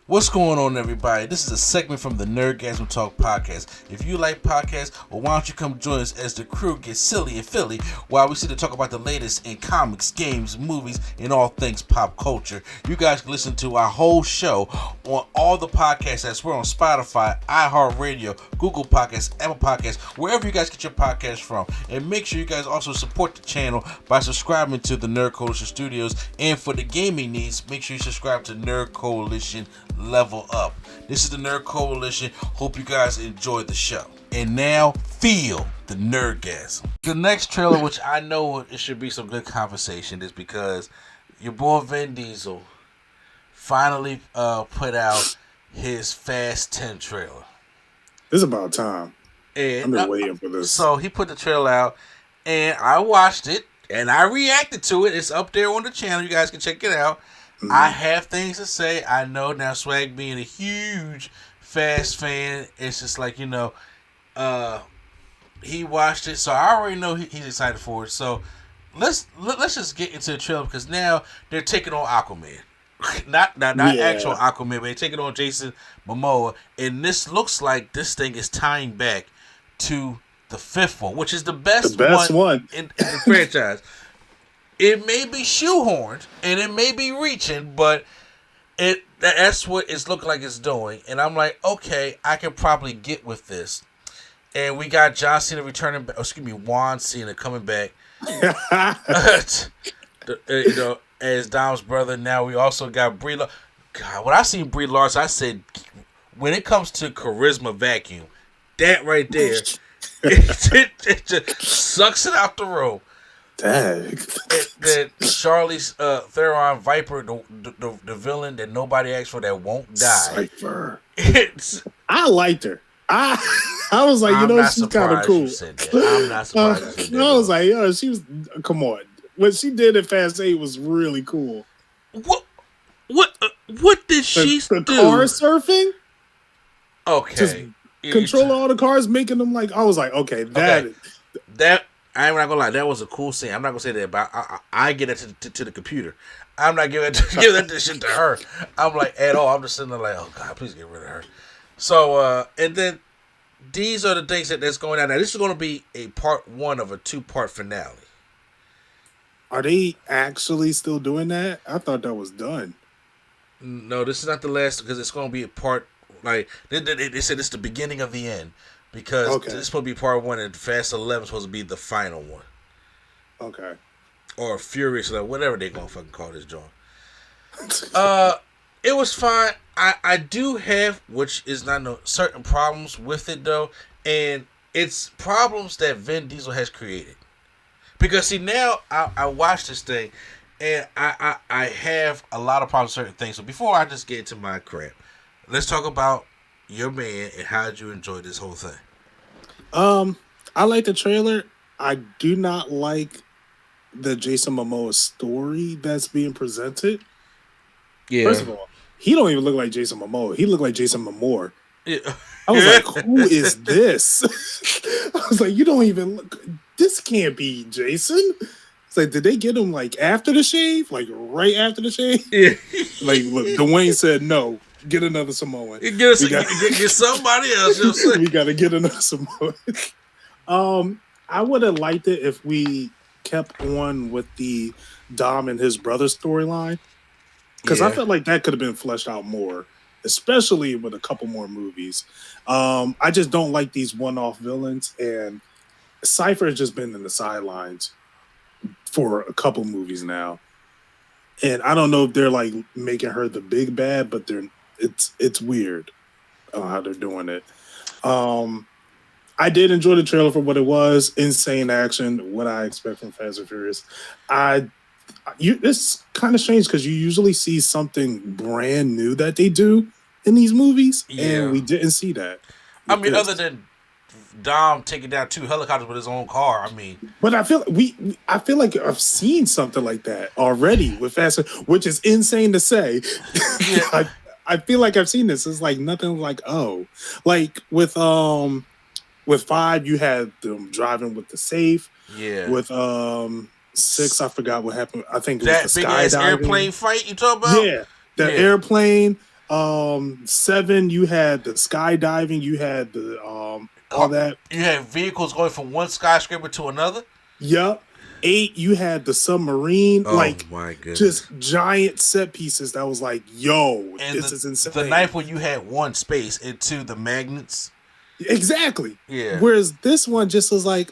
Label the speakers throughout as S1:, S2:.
S1: What's going on, everybody? This is a segment from the Nerdgasm Talk podcast. If you like podcasts, well, why don't you come join us as the crew gets silly and Philly while we sit to talk about the latest in comics, games, movies, and all things pop culture. You guys can listen to our whole show on all the podcasts apps. We're on Spotify, iHeartRadio, Google Podcasts, Apple Podcasts, wherever you guys get your podcasts from. And make sure you guys also support the channel by subscribing to the Nerd Coalition Studios. And for the gaming needs, make sure you subscribe to Nerd Coalition Level Up. This is the Nerd Coalition. Hope you guys enjoyed the show. And now, feel the Nerdgasm. The next trailer, which I know it should be some good conversation, is because your boy Vin Diesel finally put out his Fast 10 trailer.
S2: It's about time.
S1: And,
S2: I've been waiting for this.
S1: So he put the trailer out, and I watched it, and I reacted to it. It's up there on the channel. You guys can check it out. I have things to say. I know now, Swag being a huge Fast fan, it's just like, you know, he watched it, so I already know he's excited for it. So let's just get into the trailer, because now they're taking on Aquaman. not actual Aquaman, but they're taking on Jason Momoa, and this looks like this thing is tying back to the fifth one, which is the best one. In the franchise. It may be shoehorned and it may be reaching, but that's what it's looking like it's doing. And I'm like, okay, I can probably get with this. And we got John Cena returning back, Juan Cena coming back. As Dom's brother. Now we also got Brie Larson. God, when I seen Brie Larson, I said, when it comes to charisma vacuum, that right there, it just sucks it out the room. That Charlize Theron Viper, the villain that nobody asked for, that won't die.
S2: Cypher. I liked her. I was like, she's kind of cool.
S1: I'm not surprised.
S2: I was like, she was. Come on, what she did in Fast 8 was really cool.
S1: What did she do?
S2: The car surfing.
S1: Okay,
S2: just controlling all the cars, making them like. I was like, okay,
S1: that. I'm not gonna lie, that was a cool scene. I'm not gonna say that, but I get it to the computer. I'm not giving that shit to her. I'm like, at all. I'm just sitting there like, oh God, please get rid of her. So, and then these are the things that's going on. Now, this is going to be a part 1 of a 2-part finale.
S2: Are they actually still doing that? I thought that was done.
S1: No, this is not the last, because it's going to be a part, like, they said it's the beginning of the end. Because this is supposed to be part 1, and Fast 11 is supposed to be the final one.
S2: Okay.
S1: Or Furious, or whatever they're going to fucking call this joint. It was fine. I do have, which is not certain problems with it, though. And it's problems that Vin Diesel has created. Because, see, now I watch this thing, and I have a lot of problems with certain things. So before I just get into my crap, let's talk about your man, and how did you enjoy this whole thing?
S2: I like the trailer. I do not like the Jason Momoa story that's being presented.
S1: Yeah.
S2: First of all, he don't even look like Jason Momoa. He looked like Jason Momoa.
S1: Yeah.
S2: I was like, who is this? I was like, you don't even look. This can't be Jason. It's like, did they get him like after the shave? Like right after the shave?
S1: Yeah.
S2: Like, look, Dwayne said no. Get another Samoan.
S1: Get somebody else.
S2: We got to get another Samoan. I would have liked it if we kept on with the Dom and his brother storyline, because I felt like that could have been fleshed out more, especially with a couple more movies. I just don't like these one-off villains, and Cypher has just been in the sidelines for a couple movies now, and I don't know if they're like making her the big bad, but it's weird how they're doing it. I did enjoy the trailer for what it was. Insane action, what I expect from Fast and Furious. It's kind of strange because you usually see something brand new that they do in these movies, and we didn't see that.
S1: I mean, other than Dom taking down 2 helicopters with his own car,
S2: but I feel like I've seen something like that already with Fast, which is insane to say. Yeah. I feel like I've seen this. It's like nothing like like with 5 you had them driving with the safe.
S1: Yeah.
S2: With 6, I forgot what happened. I think it was
S1: that
S2: the
S1: big ass
S2: skydiving
S1: airplane fight you talking about.
S2: Yeah, the airplane. 7, you had the skydiving, you had the all that.
S1: You had vehicles going from one skyscraper to another.
S2: Yep. 8, you had the submarine,
S1: Oh my goodness!
S2: just giant set pieces that was like, yo,
S1: and
S2: this is insane.
S1: The 9th one, you had 1 space, and 2 the magnets.
S2: Exactly.
S1: Yeah.
S2: Whereas this one just was like,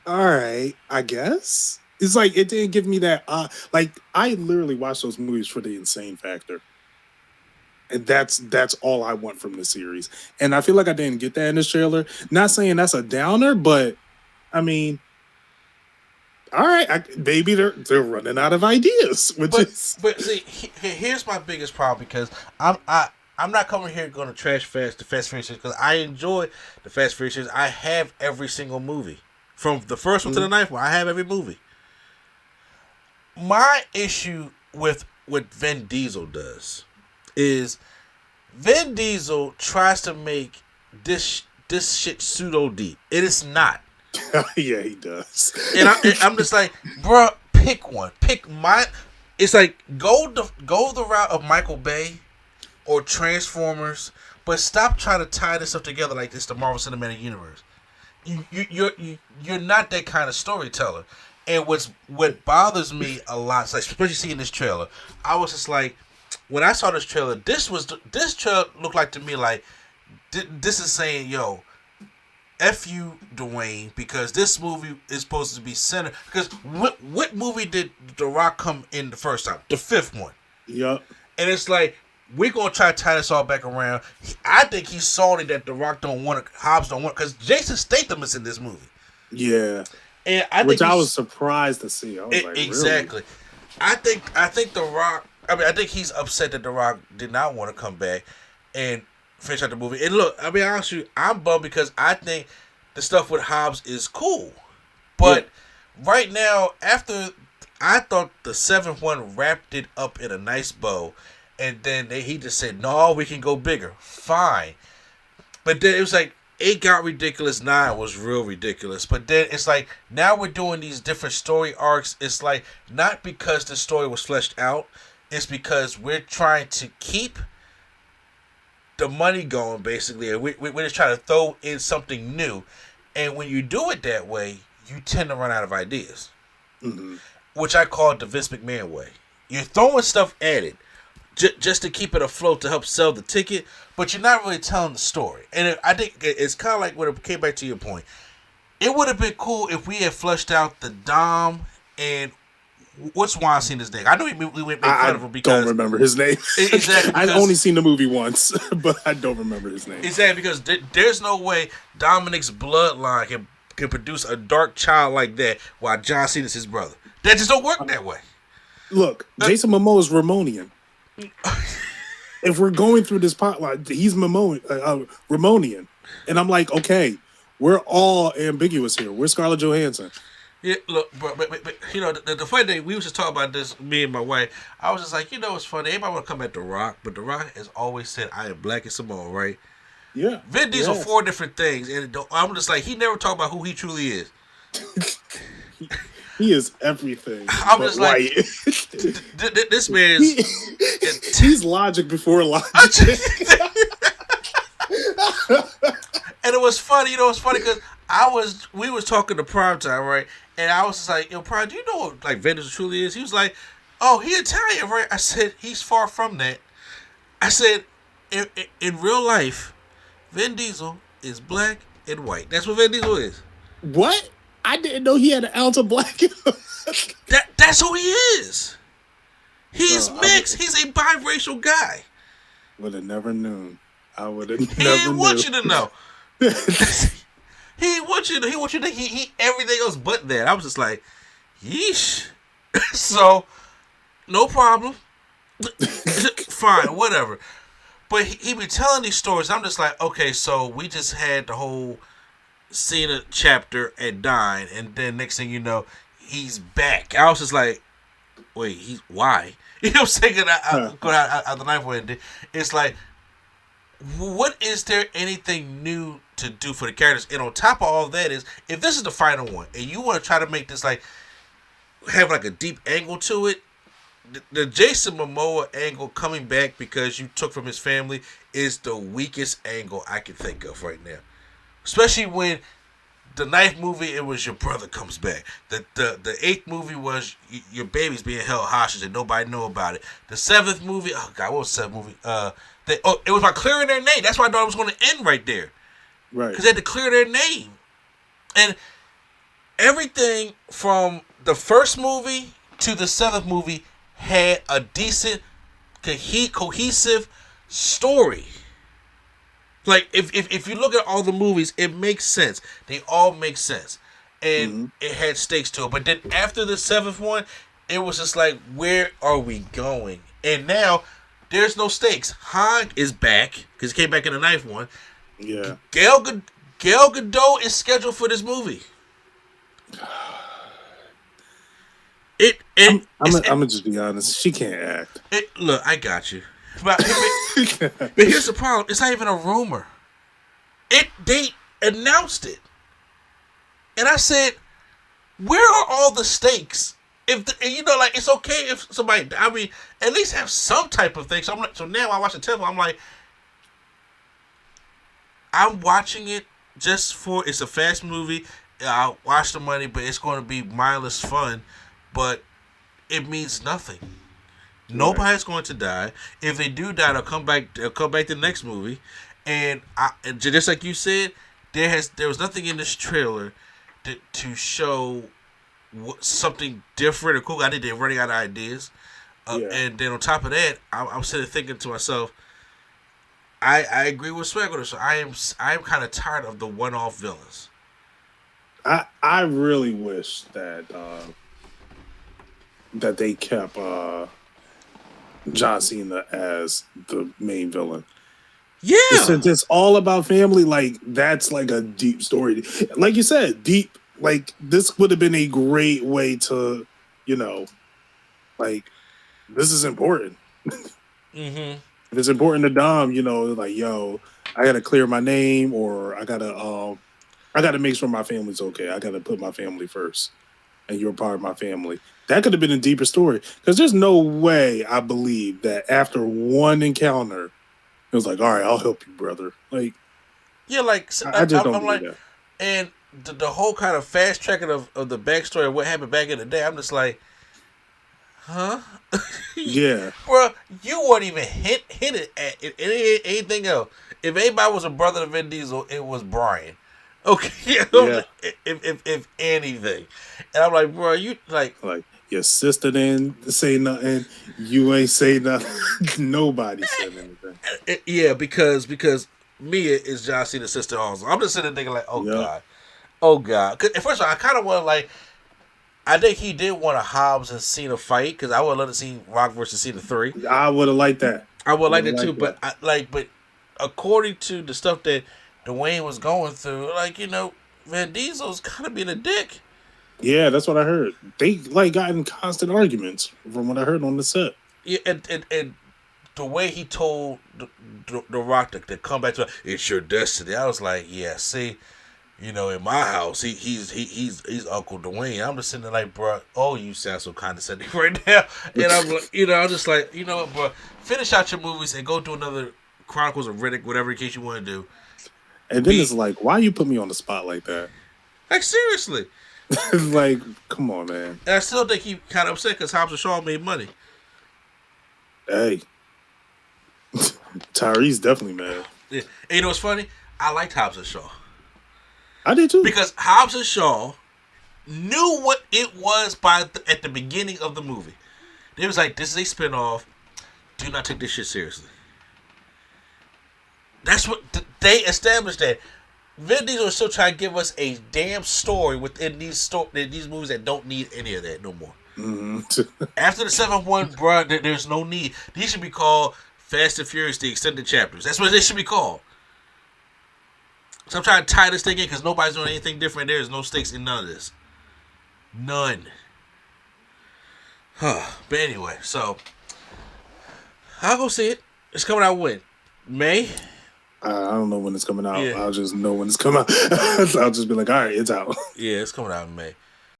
S2: all right, I guess. It's like it didn't give me that. Like I literally watched those movies for the insane factor. And that's all I want from the series. And I feel like I didn't get that in this trailer. Not saying that's a downer, but I mean, all right, maybe they're running out of ideas. But
S1: see, here's my biggest problem, because I'm not coming here going to trash the Fast Furious series, because I enjoy the Fast Furious series. I have every single movie from the first one to the 9th one. I have every movie. My issue with what Vin Diesel does is Vin Diesel tries to make this shit pseudo deep. It is not.
S2: Yeah, he does.
S1: And I'm just like, bro, pick one. Pick my. It's like go the route of Michael Bay or Transformers, but stop trying to tie this stuff together like this, the Marvel Cinematic Universe. You're not that kind of storyteller. And what bothers me a lot, like especially seeing this trailer, I was just like, when I saw this trailer, this trailer looked like to me like this is saying, yo, F you, Dwayne, because this movie is supposed to be centered. Because what movie did The Rock come in the first time? The 5th one.
S2: Yep.
S1: And it's like, we're going to try to tie this all back around. I think he's salty that The Rock don't want it, Hobbs don't want it, because Jason Statham is in this movie.
S2: Yeah.
S1: And I was surprised to see. I was like, exactly. Really? I think The Rock, I think he's upset that The Rock did not want to come back and finish out the movie. And look, I'll be honest with you, I'm bummed because I think the stuff with Hobbs is cool. But right now, after I thought the 7th one wrapped it up in a nice bow, and then he just said, no, we can go bigger. Fine. But then it was like, 8 got ridiculous, 9 was real ridiculous. But then it's like, now we're doing these different story arcs. It's like, not because the story was fleshed out, it's because we're trying to keep the money going, basically. And we're just trying to throw in something new. And when you do it that way, you tend to run out of ideas. Mm-hmm. Which I call the Vince McMahon way. You're throwing stuff at it just to keep it afloat to help sell the ticket, but you're not really telling the story. And I think it's kind of like when it came back to your point. It would have been cool if we had fleshed out the Dom and what's Weinstein's name? I know we went make fun of him because I don't remember his name. Exactly.
S2: I've only seen the movie once, but I don't remember his name.
S1: Exactly, because there's no way Dominic's bloodline can produce a dark child like that while John Cena's his brother. That just don't work that way.
S2: Look, Jason Momoa is Ramonian. If we're going through this plotline, he's Ramonian. And I'm like, okay, we're all ambiguous here. We're Scarlett Johansson.
S1: Yeah, look, but you know, the funny thing, we was just talking about this, me and my wife. I was just like, you know, it's funny. Everybody want to come at The Rock, but The Rock has always said, I am black and Samoan, right?
S2: Yeah.
S1: Vin Diesel, 4 different things. And I'm just like, he never talked about who he truly is.
S2: He is everything.
S1: I'm just like, this man is...
S2: He's logic before logic.
S1: And it was funny, you know, it's funny because we was talking to Primetime, right? And I was just like, yo, Prime, do you know what like Vin Diesel truly is? He was like, oh, he Italian, right? I said, he's far from that. I said, in real life, Vin Diesel is black and white. That's what Vin Diesel is.
S2: What? I didn't know he had an ounce of black in him.
S1: That's who he is. He's mixed. He's a biracial guy.
S2: Would have never known. I would have never
S1: known. He didn't want you to know. He wants you to he everything else but that. I was just like, yeesh. So, no problem. Fine, whatever. But he be telling these stories. I'm just like, okay, so we just had the whole Cena chapter at Dine, and then next thing you know, he's back. I was just like, wait, why? You know what I'm saying? Going out the knife way. It's like, what is there anything new to do for the characters? And on top of all that is, if this is the final one, and you want to try to make this like have like a deep angle to it, the Jason Momoa angle coming back because you took from his family is the weakest angle I can think of right now. Especially when the ninth movie, it was your brother comes back. The eighth movie was your baby's being held hostage and nobody know about it. The seventh movie, oh God, what was the seventh movie? It was by clearing their name. That's why I thought it was going to end right there.
S2: Right.
S1: Because they had to clear their name. And everything from the first movie to the seventh movie had a decent, cohesive story. Like, if you look at all the movies, it makes sense. They all make sense. And it had stakes to it. But then after the seventh one, it was just like, where are we going? And now, there's no stakes. Han is back, because he came back in the ninth one.
S2: Yeah.
S1: Gal Gadot is scheduled for this movie.
S2: I'm gonna just be honest. She can't act.
S1: Look, I got you. But here's the problem. It's not even a rumor. They announced it. And I said, where are all the stakes? It's okay if somebody, at least have some type of thing. So now I watch the temple, I'm like, I'm watching it just for, it's a fast movie. I'll watch the money, but it's going to be mindless fun. But it means nothing. Right. Nobody's going to die. If they do die, they'll come back the next movie. And just like you said, there was nothing in this trailer to show something different or cool. I think they're running out of ideas. And then on top of that, I'm sitting thinking to myself, I agree with Swag on this. I am kind of tired of the one-off villains.
S2: I really wish that they kept John Cena as the main villain.
S1: Yeah,
S2: since it's all about family, like that's like a deep story. Like you said, deep. Like this would have been a great way to, like this is important.
S1: Mm-hmm.
S2: If it's important to Dom, like I gotta clear my name, or I gotta make sure my family's okay. I gotta put my family first, and you're part of my family. That could have been a deeper story, because there's no way I believe that after one encounter, it was like, all right, I'll help you, brother. Like,
S1: yeah, like
S2: I just don't believe that.
S1: And the whole kind of fast tracking of the backstory of what happened back in the day, I'm just like, huh?
S2: Yeah,
S1: bro, you weren't even hinted at anything else. If anybody was a brother to Vin Diesel, it was Brian. Okay,
S2: yeah.
S1: if anything, and I'm like, bro, you like
S2: your sister didn't say nothing, you ain't say nothing, nobody said anything.
S1: Yeah, because Mia is John Cena's sister also. I'm just sitting there thinking like, oh god. Cause at first I kind of want to I think he did want a Hobbs and Cena fight, because I would love to see Rock versus Cena 3.
S2: I would have liked that.
S1: I would like that too, but but according to the stuff that Dwayne was going through, Vin Diesel's kind of being a dick.
S2: Yeah, that's what I heard. They got in constant arguments from what I heard on the set.
S1: Yeah, and the way he told the Rock to come back to it's your destiny. I was like, yeah, see, in my house, he's Uncle Dwayne. I'm just sitting there like, bro, oh, you sound so condescending right now. And I'm like, I'm just like, you know what, bro, finish out your movies and go do another Chronicles of Riddick, whatever case you want to do.
S2: And then it's like, why you put me on the spot like that?
S1: Like, seriously.
S2: Like, come on, man.
S1: And I still think he kind of upset because Hobbs and Shaw made money.
S2: Hey. Tyrese definitely mad.
S1: Yeah. And you know what's funny? I liked Hobbs and Shaw.
S2: I did too.
S1: Because Hobbs and Shaw knew what it was at the beginning of the movie. They was like, this is a spinoff. Do not take this shit seriously. That's what they established that. Vin Diesel is still trying to give us a damn story within these movies that don't need any of that no more. Mm-hmm. After the 7th one, bro, there's no need. These should be called Fast and Furious, the extended chapters. That's what they should be called. So I'm trying to tie this thing in because nobody's doing anything different. There's no stakes in none of this. None. But anyway, so I'll go see it. It's coming out when? May?
S2: I don't know when it's coming out.
S1: Yeah.
S2: I'll just know when it's coming out. I'll just be like, all right, it's out.
S1: Yeah, it's coming out in May.